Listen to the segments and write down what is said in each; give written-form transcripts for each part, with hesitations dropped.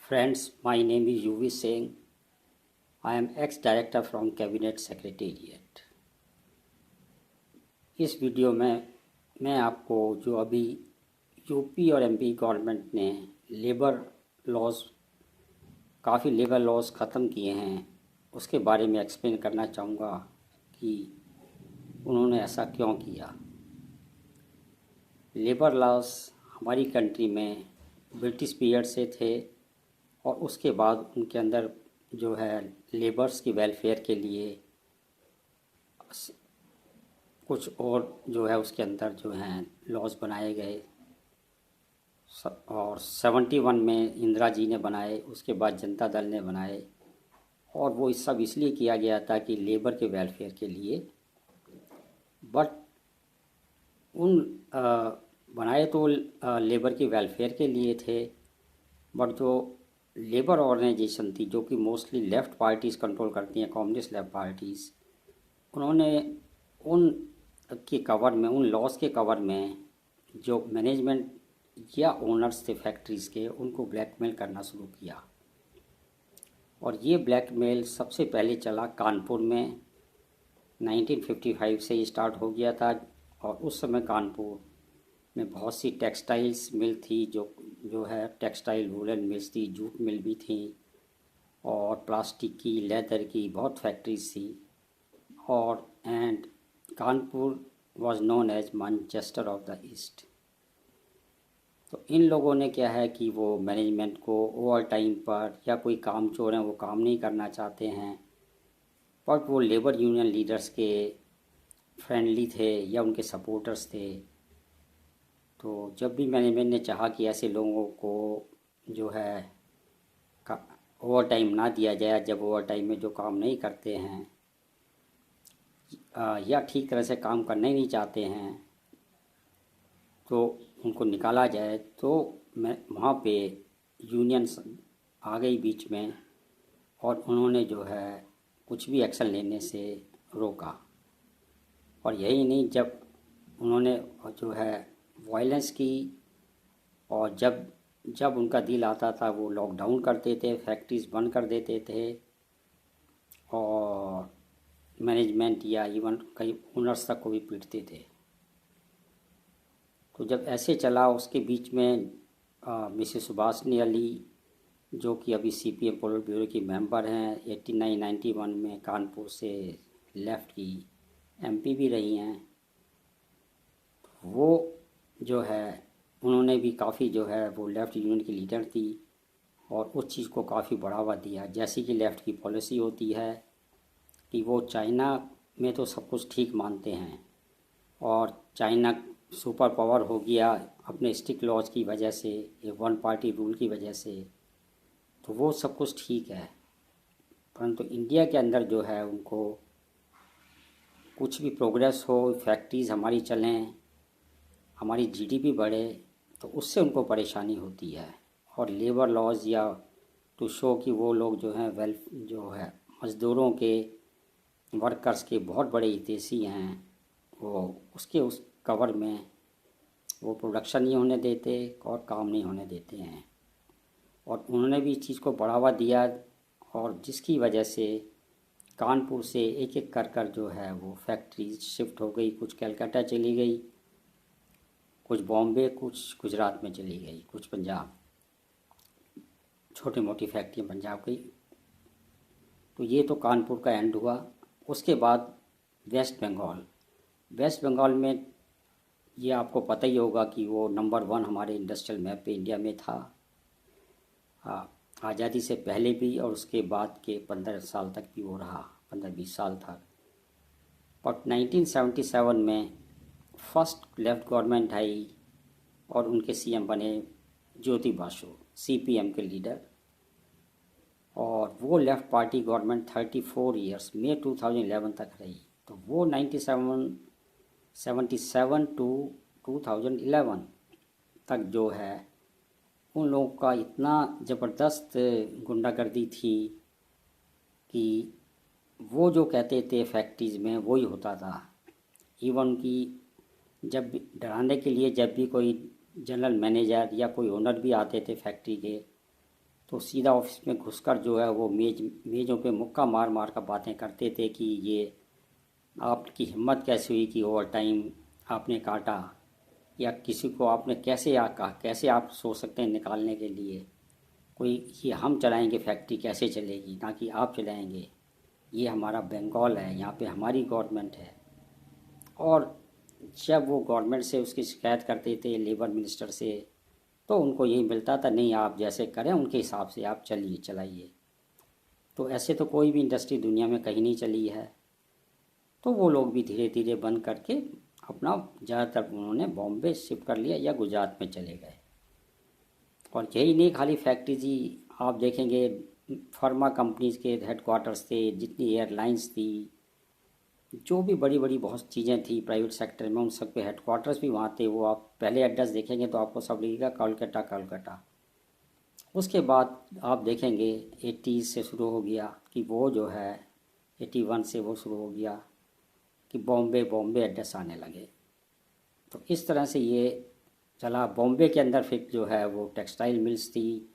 Friends, my name is UV Singh. I am ex-director from Cabinet Secretariat. इस video में मैं आपको जो अभी यूपी और एमपी गवर्नमेंट ने लेबर लॉज काफ़ी लेबर लॉज ख़त्म किए हैं उसके बारे में एक्सप्लेन करना चाहूँगा कि उन्होंने ऐसा क्यों किया। लेबर लॉज हमारी कंट्री में ब्रिटिश पीरियड से थे और उसके बाद उनके अंदर जो है लेबर्स की वेलफेयर के लिए कुछ और जो है उसके अंदर जो हैं लॉज बनाए गए और 71 में इंदिरा जी ने बनाए, उसके बाद जनता दल ने बनाए और वो सब इसलिए किया गया था कि लेबर के वेलफेयर के लिए। बट उन बनाए तो लेबर के वेलफेयर के लिए थे, बट जो लेबर ऑर्गेनाइजेशन थी जो कि मोस्टली लेफ़्ट पार्टीज़ कंट्रोल करती हैं, कम्युनिस्ट लेफ्ट पार्टीज़, उन्होंने उन के कवर में, उन लॉज के कवर में जो मैनेजमेंट या ओनर्स थे फैक्ट्रीज़ के, उनको ब्लैकमेल करना शुरू किया। और ये ब्लैकमेल सबसे पहले चला कानपुर में 1955 से ही स्टार्ट हो गया था। और उस समय कानपुर में बहुत सी टेक्सटाइल्स मिल थी, जो है टेक्सटाइल वूलन मिल्स थी, जूट मिल भी थी और प्लास्टिक की, लेदर की बहुत फैक्ट्रीज थी। और and Kanpur was known as Manchester of the east. तो इन लोगों ने क्या है कि वो मैनेजमेंट को ओवर टाइम पर या कोई काम चोर हैं वो काम नहीं करना चाहते हैं, बट वो लेबर यूनियन लीडर्स के फ्रेंडली थे या उनके सपोर्टर्स थे। तो जब भी मैनेजमेंट ने चाहा कि ऐसे लोगों को जो है ओवर टाइम ना दिया जाए, जब ओवर टाइम में जो काम नहीं करते हैं या ठीक तरह से काम करना ही नहीं चाहते हैं, तो उनको निकाला जाए। तो मैं वहाँ पे यूनियंस आ गई बीच में और उन्होंने जो है कुछ भी एक्शन लेने से रोका। और यही नहीं, जब उन्होंने जो है वायलेंस की और जब जब उनका दिल आता था वो लॉकडाउन करते थे, फैक्ट्रीज बंद कर देते थे और मैनेजमेंट या इवन कई ओनर्स तक को भी पीटते थे। तो जब ऐसे चला उसके बीच में मिसेस सुभाषनी अली, जो कि अभी सीपीएम पोलिट ब्यूरो की मेंबर हैं, 89-91 में कानपुर से लेफ़्ट की एमपी भी रही हैं, वो जो है उन्होंने भी काफ़ी जो है वो लेफ़्ट यूनियन की लीडर थी और उस चीज़ को काफ़ी बढ़ावा दिया। जैसी कि लेफ़्ट की पॉलिसी होती है कि वो चाइना में तो सब कुछ ठीक मानते हैं और चाइना सुपर पावर हो गया अपने स्टिक लॉज की वजह से, एक वन पार्टी रूल की वजह से, तो वो सब कुछ ठीक है। परंतु इंडिया के अंदर जो है उनको कुछ भी प्रोग्रेस हो, फैक्ट्रीज़ हमारी चलें, हमारी जीडीपी बढ़े, तो उससे उनको परेशानी होती है। और लेबर लॉज या टू शो कि वो लोग जो हैं जो है मज़दूरों के, वर्कर्स के बहुत बड़े हितैषी हैं, वो उसके उस कवर में वो प्रोडक्शन नहीं होने देते और काम नहीं होने देते हैं। और उन्होंने भी इस चीज़ को बढ़ावा दिया और जिसकी वजह से कानपुर से एक एक कर जो है वो फैक्ट्रीज शिफ्ट हो गई। कुछ कलकत्ता चली गई, कुछ बॉम्बे, कुछ गुजरात में चली गई, कुछ पंजाब, छोटी मोटी फैक्ट्रियाँ पंजाब गई। तो ये तो कानपुर का एंड हुआ। उसके बाद वेस्ट बंगाल में ये आपको पता ही होगा कि वो नंबर 1 हमारे इंडस्ट्रियल मैप पे इंडिया में था। आज़ादी से पहले भी और उसके बाद के 15 साल तक भी वो रहा, 15-20 साल तक। बट 1977 में फर्स्ट लेफ्ट गवर्नमेंट आई और उनके सीएम बने ज्योति बासु, सीपीएम के लीडर। और वो लेफ़्ट पार्टी गवर्नमेंट 34 ईयर्स, मई 2011 तक रही। तो वो 77 टू 2011 तक जो है उन लोगों का इतना ज़बरदस्त गुंडागर्दी थी कि वो जो कहते थे फैक्ट्रीज़ में वही होता था। इवन कि जब भी डराने के लिए जब भी कोई जनरल मैनेजर या कोई ओनर भी आते थे फैक्ट्री के, तो सीधा ऑफिस में घुसकर जो है वो मेज़ों पे मुक्का मार मार कर बातें करते थे कि ये आपकी हिम्मत कैसे हुई कि ओवर टाइम आपने काटा, या किसी को आपने कैसे आप सोच सकते हैं निकालने के लिए, कोई ये हम चलाएंगे फैक्ट्री कैसे चलेगी, ना कि आप चलाएंगे, ये हमारा बंगाल है, यहाँ पे हमारी गवर्नमेंट है। और जब वो गवर्नमेंट से उसकी शिकायत करते थे लेबर मिनिस्टर से, तो उनको यही मिलता था, नहीं आप जैसे करें उनके हिसाब से आप चलाइए। तो ऐसे तो कोई भी इंडस्ट्री दुनिया में कहीं नहीं चली है। तो वो लोग भी धीरे धीरे बंद करके अपना ज़्यादातर उन्होंने बॉम्बे शिफ्ट कर लिया या गुजरात में चले गए। और यही नहीं खाली फैक्ट्री जी, आप देखेंगे फार्मा कंपनीज के हेडक्वार्टर्स थे, जितनी एयरलाइंस थी, जो भी बड़ी बड़ी बहुत चीज़ें थी प्राइवेट सेक्टर में, उन सब के हेडक्वार्टर्स भी वहाँ थे। वो आप पहले एड्रेस देखेंगे तो आपको सब लिखेगा कोलकाता कोलकाता। उसके बाद आप देखेंगे 80s से शुरू हो गया कि वो जो है 81 से वो शुरू हो गया कि बॉम्बे बॉम्बे एड्रेस आने लगे। तो इस तरह से ये चला। बॉम्बे के अंदर फिर जो है वो टेक्सटाइल मिल्स थी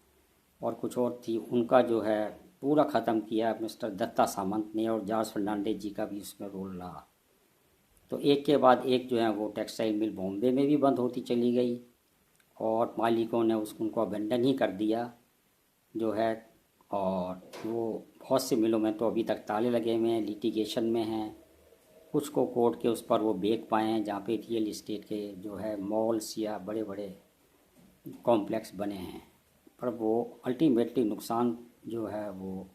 और कुछ और थी, उनका जो है पूरा ख़त्म किया मिस्टर दत्ता सामंत ने, और जॉर्ज फर्नांडिस जी का भी उसमें रोल रहा। तो एक के बाद एक जो है वो टेक्सटाइल मिल बॉम्बे में भी बंद होती चली गई, और मालिकों ने उनको अबेंडन ही कर दिया जो है। और वो बहुत सी मिलों में तो अभी तक ताले लगे हुए हैं, लिटिगेशन में हैं। कुछ को कोर्ट के उस पर वो बेच पाए हैं, जहाँ पे रियल इस्टेट के जो है मॉल्स या बड़े बड़े कॉम्प्लेक्स बने हैं। पर वो अल्टीमेटली नुकसान जो है वो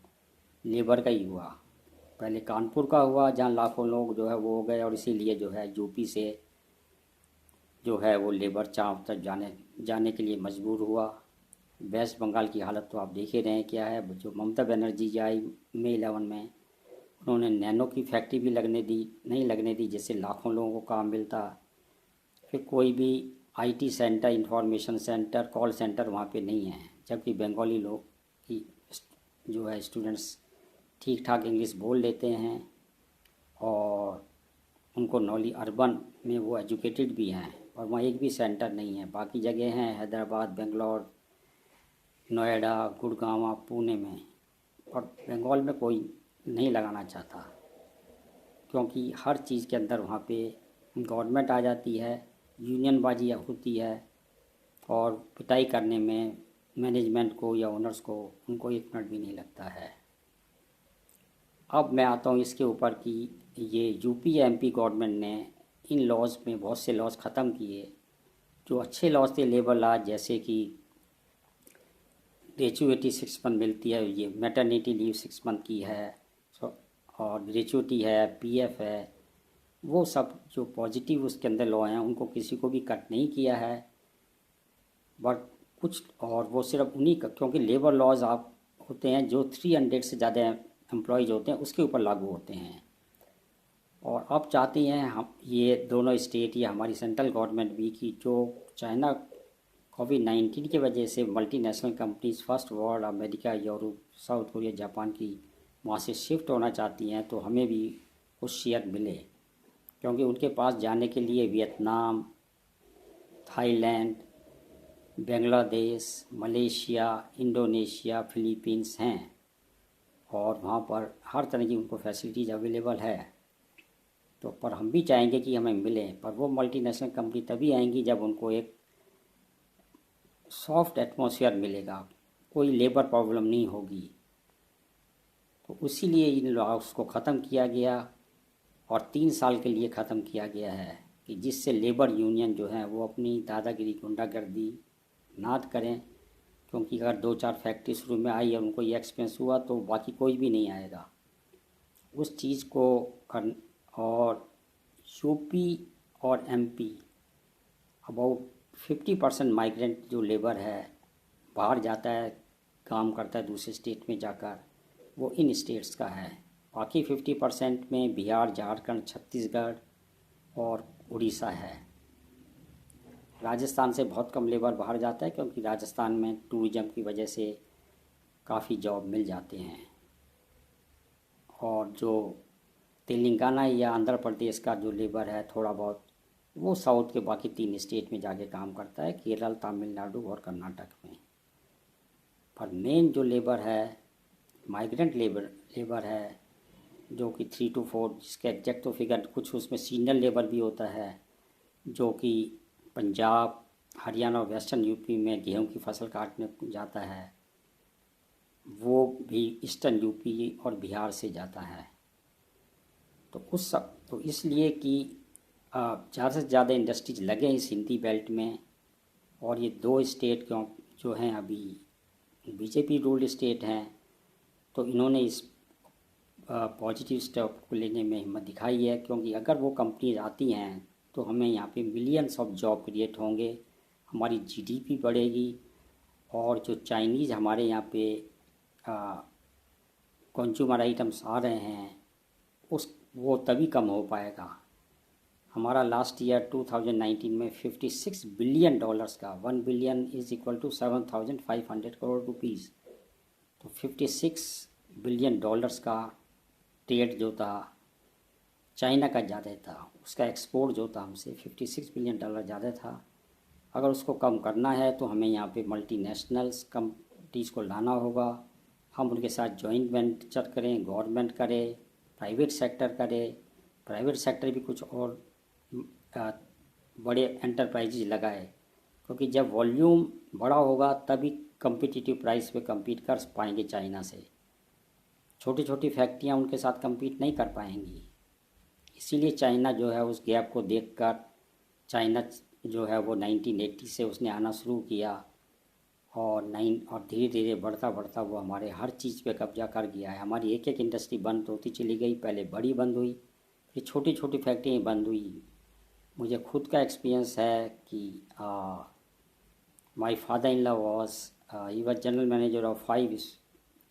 लेबर का ही हुआ। पहले कानपुर का हुआ, जहाँ लाखों लोग जो है वो हो गए, और इसीलिए जो है यूपी से जो है वो लेबर चाँव तक जाने के लिए मजबूर हुआ। वेस्ट बंगाल की हालत तो आप देख ही रहे हैं क्या है। जो ममता बनर्जी जी आई मई 11 में, उन्होंने नैनो की फैक्ट्री भी नहीं लगने दी, जिससे लाखों लोगों को काम मिलता। फिर कोई भी IT centre, information centre, call centre वहाँ पे नहीं है, जबकि बंगाली लोग की जो है स्टूडेंट्स ठीक ठाक इंग्लिश बोल लेते हैं, और उनको नॉलेज अर्बन में वो एजुकेटेड भी हैं, और वहाँ एक भी सेंटर नहीं है। बाकी जगह हैं हैदराबाद, बेंगलोर, नोएडा, गुड़गांव, पुणे में, और बंगाल में कोई नहीं लगाना चाहता, क्योंकि हर चीज़ के अंदर वहाँ पे गवर्नमेंट आ जाती है, यूनियनबाजी होती है, और पिटाई करने में मैनेजमेंट को या ओनर्स को उनको एक मिनट भी नहीं लगता है। अब मैं आता हूँ इसके ऊपर कि ये यूपी एमपी गवर्नमेंट ने इन लॉज में बहुत से लॉज ख़त्म किए। जो अच्छे लॉज थे लेबर लॉज, जैसे कि ग्रेचुइटी 6 मंथ मिलती है, ये मैटरनिटी लीव 6 मंथ की है, और ग्रेचुइटी है, पीएफ है, वो सब जो पॉजिटिव उसके अंदर लॉ हैं उनको किसी को भी कट नहीं किया है। बट कुछ, और वो सिर्फ उन्हीं का, क्योंकि लेबर लॉज आप होते हैं जो 300 से ज़्यादा एम्प्लॉयज़ होते हैं उसके ऊपर लागू होते हैं। और अब चाहती हैं हम ये दोनों स्टेट या हमारी सेंट्रल गवर्नमेंट भी कि जो चाइना कोविड-19 की वजह से multinational companies first world, America, Europe, south Korea, Japan की वहाँ से शिफ्ट होना चाहती हैं, तो हमें भी कुछ शेयर मिले, क्योंकि उनके पास जाने के लिए Vietnam, Thailand, Bangladesh, Malaysia, Indonesia, Philippines हैं, और वहाँ पर हर तरह की उनको फैसिलिटीज़ अवेलेबल है। तो पर हम भी चाहेंगे कि हमें मिले, पर वो मल्टीनेशनल कंपनी तभी आएंगी जब उनको एक सॉफ्ट एटमॉस्फेयर मिलेगा, कोई लेबर प्रॉब्लम नहीं होगी। तो इसीलिए इन लॉज को ख़त्म किया गया, और 3 साल के लिए ख़त्म किया गया है, कि जिससे लेबर यूनियन जो है वो अपनी दादागिरी, गुंडागर्दी ना करें। क्योंकि अगर 2-4 फैक्ट्री शुरू में आई और उनको ये एक्सपेंस हुआ तो बाकी कोई भी नहीं आएगा उस चीज़ को कर। और यूपी और एमपी अबाउट 50% माइग्रेंट जो लेबर है बाहर जाता है, काम करता है दूसरे स्टेट में जाकर, वो इन स्टेट्स का है। बाकी 50% में बिहार, झारखंड, छत्तीसगढ़ और उड़ीसा है। राजस्थान से बहुत कम लेबर बाहर जाता है, क्योंकि राजस्थान में टूरिज़्म की वजह से काफ़ी जॉब मिल जाते हैं। और जो तेलंगाना या आंध्र प्रदेश का जो लेबर है थोड़ा बहुत, वो साउथ के बाकी 3 स्टेट में जाके काम करता है, केरल, तमिलनाडु और कर्नाटक में। पर मेन जो लेबर है, माइग्रेंट लेबर है, जो कि 3 to 4, जिसके एग्जैक्ट तो फिगर कुछ उसमें सीनियर लेबर भी होता है, जो कि पंजाब, हरियाणा और वेस्टर्न यूपी में गेहूं की फसल काटने जाता है, वो भी ईस्टर्न यूपी और बिहार से जाता है। तो इसलिए कि ज़्यादा से ज़्यादा इंडस्ट्रीज लगे इस हिंदी बेल्ट में। और ये 2 स्टेट जो हैं अभी बीजेपी रूल्ड स्टेट हैं, तो इन्होंने इस पॉजिटिव स्टेप को लेने में हिम्मत दिखाई है, क्योंकि अगर वो कंपनीज आती हैं तो हमें यहाँ पे मिलियंस ऑफ जॉब क्रिएट होंगे, हमारी जीडीपी बढ़ेगी, और जो चाइनीज़ हमारे यहाँ पे कंज्यूमर आइटम्स आ रहे हैं वो तभी कम हो पाएगा। हमारा लास्ट ईयर 2019 में $56 बिलियन का, 1 billion is equal to 7,500 crore rupees, तो $56 बिलियन का ट्रेड जो था चाइना का ज़्यादा था, उसका एक्सपोर्ट जो था हमसे $56 बिलियन ज़्यादा था। अगर उसको कम करना है तो हमें यहाँ पे मल्टीनेशनल्स कंपनीज को लाना होगा, हम उनके साथ जॉइंट वेंचर करें, गवर्नमेंट करे, प्राइवेट सेक्टर करे, प्राइवेट सेक्टर भी कुछ और बड़े एंटरप्राइजेज लगाए, क्योंकि जब वॉल्यूम बड़ा होगा तभी कम्पिटिटिव प्राइस पे compete कर पाएंगे चाइना से। छोटी छोटी फैक्ट्रियाँ उनके साथ compete नहीं कर पाएंगी। इसीलिए चाइना जो है उस गैप को देखकर चाइना जो है वो 1980 से उसने आना शुरू किया, और धीरे धीरे बढ़ता बढ़ता वो हमारे हर चीज़ पे कब्जा कर गया है। हमारी एक एक इंडस्ट्री बंद होती चली गई, पहले बड़ी बंद हुई, फिर छोटी छोटी फैक्ट्रियाँ बंद हुई। मुझे खुद का एक्सपीरियंस है कि my father in law he was general manager of 5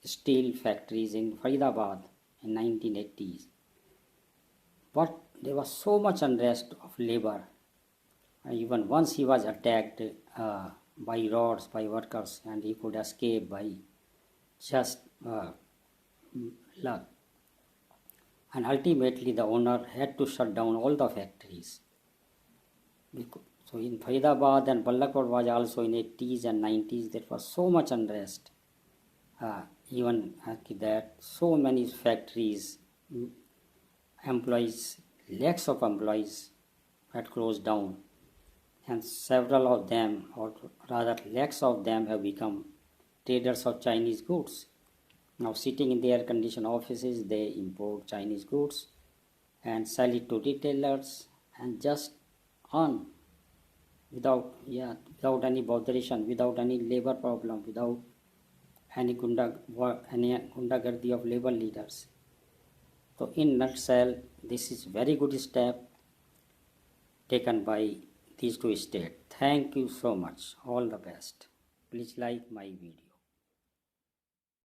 steel factories in Faridabad in 1980s. But there was so much unrest of labor. Even once he was attacked by rods by workers, and he could escape by just luck. And ultimately the owner had to shut down all the factories. So in Faridabad and Ballakot was also in 80s and 90s, there was so much unrest. Even after that, so many factories, employees, lakhs of employees had closed down, and several of them, or rather lakhs of them, have become traders of Chinese goods. Now sitting in their air-conditioned offices, they import Chinese goods and sell it to retailers and just earn without any botheration, without any labor problem, without any गुंडागर्दी of labor leaders. So in nutshell, this is very good step taken by these 2 states. Thank you so much. All the best. Please like my video.